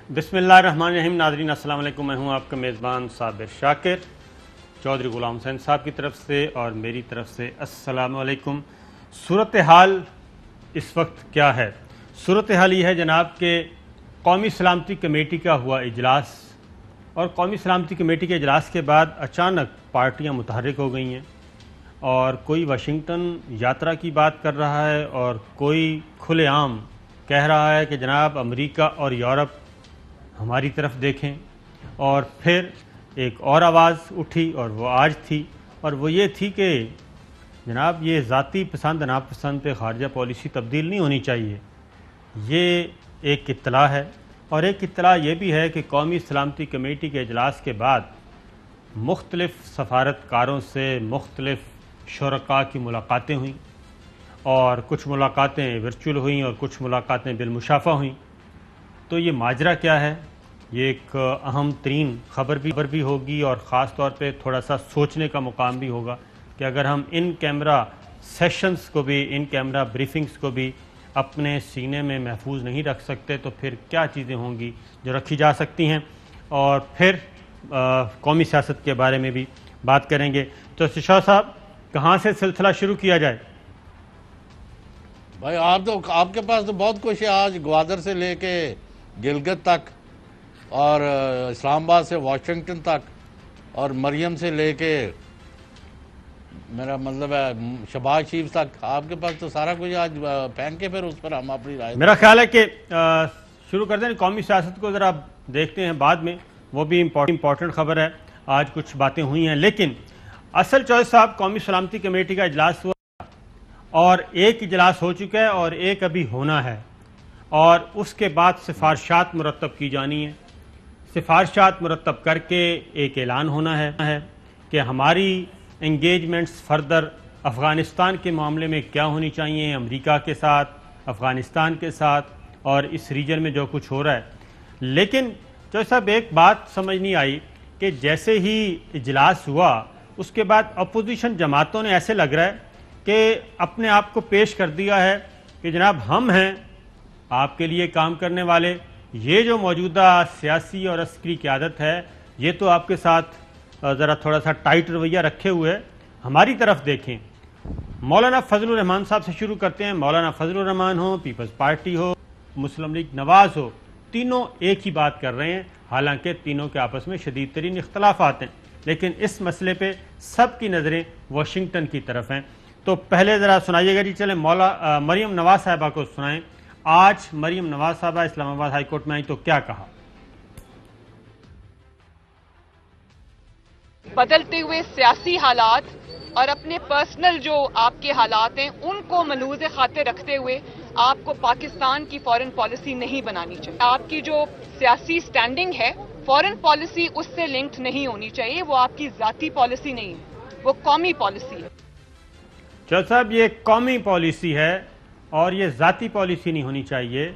बिस्मिल्लाहिर्रहमानिर्रहीम। नाज़रीन अस्सलाम वालेकुम। मैं हूं आपका मेज़बान साबिर शाकिर। चौधरी गुलाम हुसैन साहब की तरफ से और मेरी तरफ से अस्सलाम वालेकुम। सूरत हाल इस वक्त क्या है? सूरत हाल ये है जनाब के कौमी सलामती कमेटी का हुआ इजलास, और कौमी सलामती कमेटी के इजलास के बाद अचानक पार्टियां मुतहर्रिक हो गई हैं, और कोई वाशिंगटन यात्रा की बात कर रहा है और कोई खुलेआम कह रहा है कि जनाब अमेरिका और यूरोप हमारी तरफ देखें। और फिर एक और आवाज़ उठी और वो आज थी, और वो ये थी कि जनाब ये ज़ाती पसंद नापसंद पे खारजा पॉलिसी तब्दील नहीं होनी चाहिए। ये एक इत्तला है, और एक इत्तला ये भी है कि कौमी सलामती कमेटी के इजलास के बाद मुख्तलिफ़ सफारतकारों से मुख्तलिफ़ शुरका की मुलाकातें हुईं, और कुछ मुलाकातें वर्चुअल हुईं और कुछ मुलाकातें बिलमुशाफा हुईं। तो ये माजरा क्या है, ये एक अहम तरीन खबर भी होगी, और ख़ास तौर पे थोड़ा सा सोचने का मुकाम भी होगा कि अगर हम इन कैमरा सेशंस को भी, इन कैमरा ब्रीफिंग्स को भी अपने सीने में महफूज नहीं रख सकते, तो फिर क्या चीज़ें होंगी जो रखी जा सकती हैं। और फिर कौमी सियासत के बारे में भी बात करेंगे। तो शाह साहब, कहाँ से सिलसिला शुरू किया जाए? भाई आपके पास तो बहुत कुछ है। आज ग्वादर से लेके गिलगित तक, और इस्लामाबाद से वाशिंगटन तक, और मरियम से लेके मेरा मतलब है शहबाज शरीफ तक, आपके पास तो सारा कुछ आज फेंक के फिर उस पर हम अपनी राय। मेरा ख्याल है कि शुरू कर दें। कौमी सियासत को ज़रा देखते हैं बाद में, वो भी इम्पॉर्टेंट खबर है। आज कुछ बातें हुई हैं, लेकिन असल चॉइस साहब, कौमी सलामती कमेटी का इजलास हुआ, और एक इजलास हो चुका है और एक अभी होना है, और उसके बाद सिफारशात मुरतब की जानी है। सिफारशात मुरतब करके एक ऐलान होना है कि हमारी इंगेजमेंट्स फर्दर अफ़गानिस्तान के मामले में क्या होनी चाहिए, अमेरिका के साथ, अफ़गानिस्तान के साथ, और इस रीजन में जो कुछ हो रहा है। लेकिन जो साहब एक बात समझ नहीं आई कि जैसे ही इजलास हुआ उसके बाद अपोजिशन जमातों ने ऐसे लग रहा है कि अपने आप को पेश कर दिया है कि जनाब हम हैं आपके लिए काम करने वाले। ये जो मौजूदा सियासी और अस्करी क़यादत है, ये तो आपके साथ ज़रा थोड़ा सा टाइट रवैया रखे हुए है, हमारी तरफ देखें। मौलाना फजलुर रहमान साहब से शुरू करते हैं। मौलाना फजलुर रहमान हो, पीपल्स पार्टी हो, मुस्लिम लीग नवाज़ हो, तीनों एक ही बात कर रहे हैं। हालांकि तीनों के आपस में शदीद तरीन इख्तलाफात हैं, लेकिन इस मसले पे सब की नज़रें वाशिंगटन की तरफ हैं। तो पहले ज़रा सुनाइएगा जी। चलें मरियम नवाज़ साहिबा को सुनाएं। आज मरियम नवाज़ साहिबा इस्लामाबाद हाई कोर्ट में आई तो क्या कहा? बदलते हुए सियासी हालात और अपने पर्सनल जो आपके हालात हैं उनको मलूज़ खातिर रखते हुए आपको पाकिस्तान की फॉरेन पॉलिसी नहीं बनानी चाहिए। आपकी जो सियासी स्टैंडिंग है, फॉरेन पॉलिसी उससे लिंक्ड नहीं होनी चाहिए। वो आपकी ज़ाती पॉलिसी नहीं है, वो कौमी पॉलिसी है। चल साहब, ये कौमी पॉलिसी है और ये ज़ाती पॉलिसी नहीं होनी चाहिए,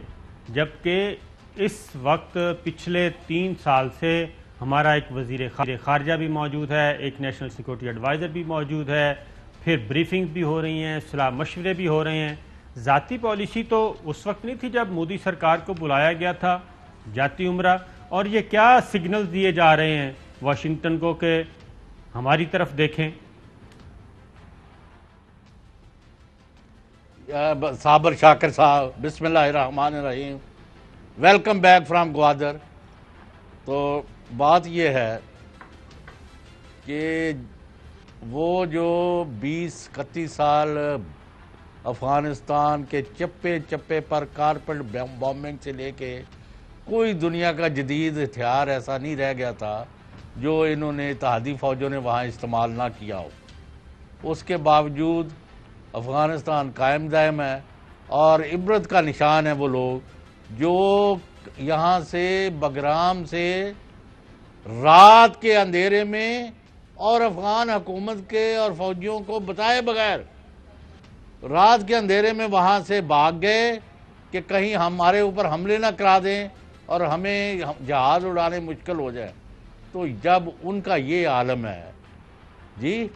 जबकि इस वक्त पिछले 3 साल से हमारा एक वज़ीर ख़ारजा भी मौजूद है, एक नेशनल सिक्योरिटी एडवाइज़र भी मौजूद है, फिर ब्रीफिंग्स भी हो रही हैं, सलाह मशवरे भी हो रहे हैं। ज़ाती पॉलिसी तो उस वक्त नहीं थी जब मोदी सरकार को बुलाया गया था जाती उम्रा। और ये क्या सिग्नल्स दिए जा रहे हैं वाशिंगटन को कि हमारी तरफ देखें? साबिर शाकिर साहब, बिस्मिल्लाहिर्रहमानिर्रहीम, वेलकम बैक फ्राम ग्वादर। तो बात यह है कि वो जो 20-31 साल अफ़गानिस्तान के चप्पे चप्पे पर कारपेट बॉम्बिंग से लेके कोई दुनिया का जदीद हथियार ऐसा नहीं रह गया था जो इन्होंने इत्तेहादी फ़ौजों ने वहाँ इस्तेमाल ना किया हो। उसके बावजूद अफ़गानिस्तान कायम दायम है, और इबरत का निशान है वो लोग जो यहाँ से बगराम से रात के अंधेरे में और अफ़गान हुकूमत के और फ़ौजियों को बताए बगैर रात के अंधेरे में वहाँ से भाग गए कि कहीं हमारे ऊपर हमले ना करा दें और हमें जहाज़ उड़ाने मुश्किल हो जाए। तो जब उनका ये आलम है जी,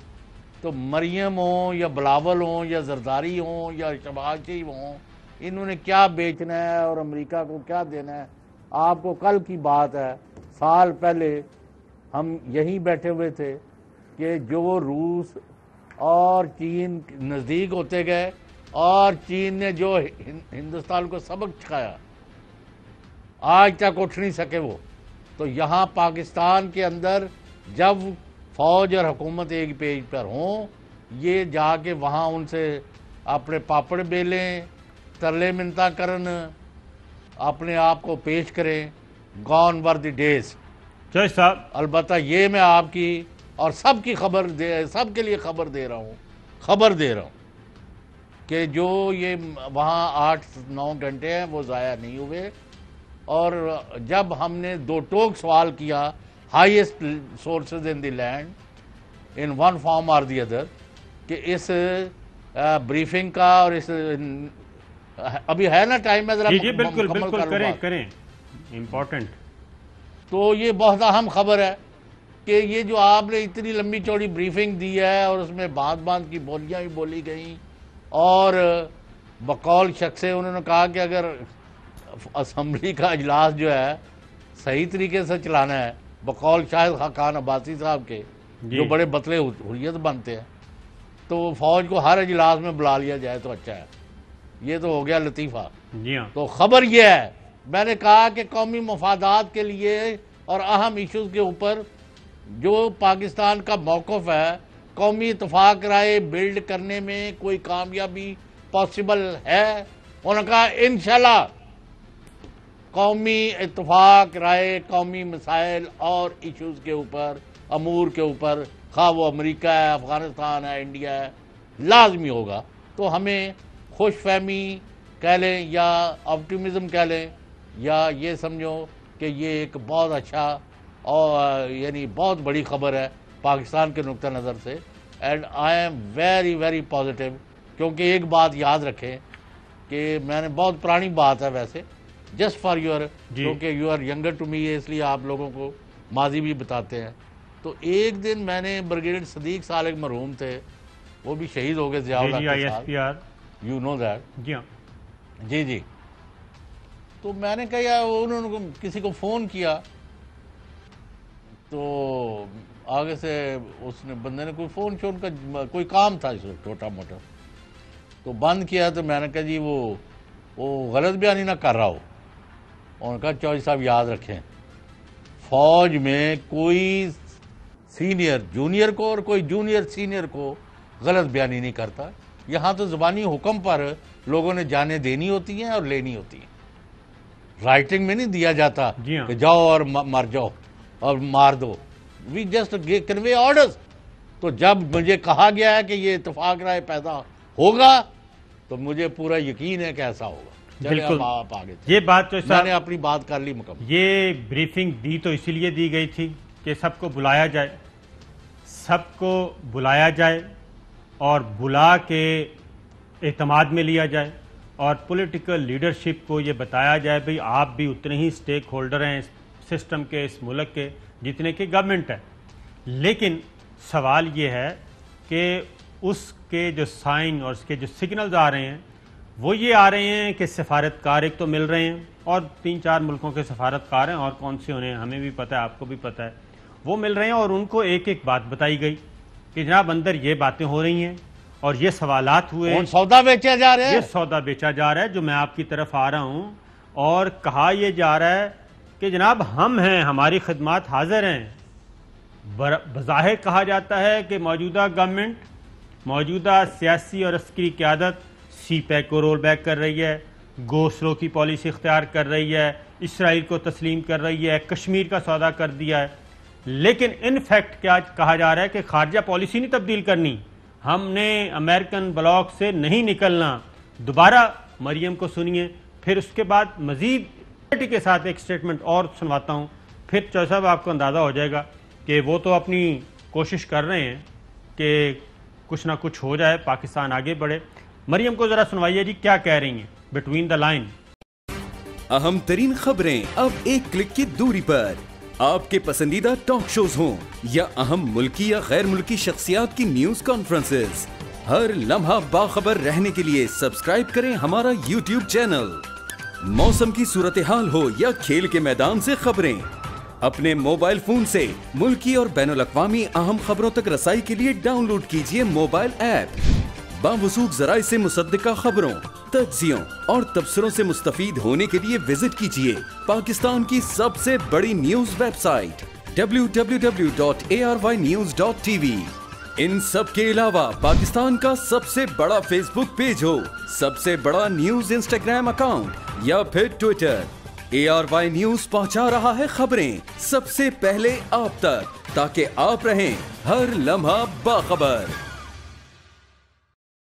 तो मरियम हो या बिलावल हो या जरदारी हो या शहबाज शरीफ हो, इन्होंने क्या बेचना है और अमेरिका को क्या देना है, آپ کو کل کی بات ہے، سال پہلے ہم یہیں بیٹھے ہوئے تھے کہ جو روس اور چین نزدیک ہوتے گئے اور چین نے جو ہندوستان کو سبق سکھایا آج تک اٹھ نہیں سکے وہ. تو یہاں پاکستان کے اندر جب فوج اور حکومت ایک پیج پر ہوں، یہ جا کے وہاں ان سے اپنے پاپڑ بیلیں، ترلے منتا کرن، اپنے آپ کو پیش کریں. گون ور دی ڈیز. جج صاحب البتہ یہ میں آپ کی اور سب کی سب کے لیے خبر دے رہا ہوں کہ جو یہ وہاں 8-9 گھنٹے ہیں وہ ضائع نہیں ہوئے. اور جب ہم نے دو ٹوک سوال کیا highest sources in the land in one form اور دی ادر کہ اس بریفنگ کا اور اس ابھی ہے نا ٹائم میں ذرا جی بالکل بالکل کریں امپورٹنٹ. تو یہ بہت اہم خبر ہے کہ یہ جو آپ نے اتنی لمبی چوڑی بریفنگ دی ہے اور اس میں باندھ کی بولیاں بھی بولی گئیں اور بقول شخص سے انہوں نے کہا کہ اگر اسمبلی کا اجلاس جو ہے صحیح طریقے سے چلانا ہے، بقول شاہد خاقان عباسی صاحب کے جو بڑے بطلے حریت بنتے ہیں، تو فوج کو ہر اجلاس میں بلا لیا جائے تو اچھا ہے. یہ تو ہو گیا لطیفہ. جی ہاں. تو خبر یہ ہے، میں نے کہا کہ قومی مفادات کے لیے اور اہم ایشوز کے اوپر جو پاکستان کا موقف ہے، قومی اتفاق رائے بلڈ کرنے میں کوئی کامیابی پاسبل ہے. انہوں نے کہا انشاءاللہ قومی اتفاق رائے قومی مسائل اور ایشوز کے اوپر، امور کے اوپر، خواہ وہ امریکہ ہے، افغانستان ہے، انڈیا ہے، لازمی ہوگا. تو ہمیں خوش فہمی کہہ لیں یا آپٹیمزم کہہ لیں یا یہ سمجھو کہ یہ ایک بہت اچھا اور یعنی بہت بڑی خبر ہے پاکستان کے نقطہ نظر سے. And I am very very positive. کیونکہ ایک بات یاد رکھیں کہ میں نے بہت پرانی بات ہے ویسے، جسٹ فار یور، کیونکہ you are younger to me, اس لیے آپ لوگوں کو ماضی بھی بتاتے ہیں. تو ایک دن میں نے بریگیڈیئر صدیق صالح مرحوم تھے، وہ بھی شہید ہو گئے ضیاء اللہ کے ساتھ، یو نو دیٹ. جی ہاں. جی. تو میں نے کہا یار انہوں نے کسی کو فون کیا تو آگے سے اس نے بندے نے کوئی فون کیا، ان کا کوئی کام تھا چھوٹا موٹا، تو بند کیا. تو میں نے کہا جی وہ غلط بیانی نہ کر رہا ہو. انہوں نے کہا چوہدری صاحب یاد رکھیں فوج میں کوئی سینئر جونیئر کو اور کوئی جونیئر سینئر کو غلط بیانی نہیں کرتا. یہاں تو زبانی حکم پر لوگوں نے جانیں دینی ہوتی ہیں اور لینی ہوتی ہیں. رائٹنگ میں نہیں دیا جاتا کہ جاؤ اور مر جاؤ اور مار دو. We just convey orders. تو جب مجھے کہا گیا ہے کہ یہ اتفاق رائے پیدا ہوگا تو مجھے پورا یقین ہے کہ ایسا ہوگا. بالکل آپ آگے یہ بات تو میں نے اپنی بات کر لی مکمل. یہ بریفنگ دی تو اسی لیے دی گئی تھی کہ سب کو بلایا جائے اور بلا کے اعتماد میں لیا جائے اور پولیٹیکل لیڈرشپ کو یہ بتایا جائے بھئی آپ بھی اتنے ہی سٹیک ہولڈر ہیں اس سسٹم کے، اس ملک کے، جتنے کی گورنمنٹ ہے. لیکن سوال یہ ہے کہ اس کے جو سائن اور اس کے جو سگنلز آ رہے ہیں وہ یہ آ رہے ہیں کہ سفارتکار ایک تو مل رہے ہیں اور 3-4 ملکوں کے سفارتکار ہیں اور کون سے انہیں ہمیں بھی پتہ ہے، آپ کو بھی پتہ ہے، وہ مل رہے ہیں اور ان کو ایک ایک بات بتائی گئی کہ جناب اندر یہ باتیں ہو رہی ہیں اور یہ سوالات ہوئے، سودا بیچا جا رہا ہے، یہ سودا بیچا جا رہا ہے جو میں آپ کی طرف آ رہا ہوں. اور کہا یہ جا رہا ہے کہ جناب ہم ہیں، ہماری خدمات حاضر ہیں. بظاہر کہا جاتا ہے کہ موجودہ گورنمنٹ، موجودہ سیاسی اور عسکری قیادت سی پیک کو رول بیک کر رہی ہے، گو سلو کی پالیسی اختیار کر رہی ہے، اسرائیل کو تسلیم کر رہی ہے، کشمیر کا سودا کر دیا ہے. لیکن ان فیکٹ کیا کہا جا رہا ہے کہ خارجہ پالیسی نہیں تبدیل کرنی، ہم نے امریکن بلاک سے نہیں نکلنا. دوبارہ مریم کو سنیے، پھر اس کے بعد مزید کے ساتھ ایک سٹیٹمنٹ اور سنواتا ہوں، پھر چوہدری صاحب آپ کو اندازہ ہو جائے گا کہ وہ تو اپنی کوشش کر رہے ہیں کہ کچھ نہ کچھ ہو جائے، پاکستان آگے بڑھے. مریم کو ذرا سنوائیے جی کیا کہہ رہی ہیں بٹوین دا لائن. اہم ترین خبریں اب ایک کلک کی دوری پر. آپ کے پسندیدہ ٹاک شوز ہوں یا اہم ملکی یا غیر ملکی شخصیات کی نیوز کانفرنسز، ہر لمحہ باخبر رہنے کے لیے سبسکرائب کریں ہمارا YouTube چینل. मौसम की सूरत हाल हो या खेल के मैदान से खबरें, अपने मोबाइल फोन से मुल्की और बैनुल-अक़वामी अहम खबरों तक रसाई के लिए डाउनलोड कीजिए मोबाइल ऐप। बावसूख ज़राए से मुसद्दिका खबरों, तज्ज़ियों और तबसरों से मुस्तफ़ीद होने के लिए विजिट कीजिए पाकिस्तान की सबसे बड़ी न्यूज़ वेबसाइट www.arYnews.tv। इन सब के अलावा पाकिस्तान का सबसे बड़ा फेसबुक पेज हो, सबसे बड़ा न्यूज़ इंस्टाग्राम अकाउंट या फिर ट्विटर, ARY न्यूज़ पहुंचा रहा है खबरें सबसे पहले आप तक, ताकि आप रहें हर लम्हा बाखबर।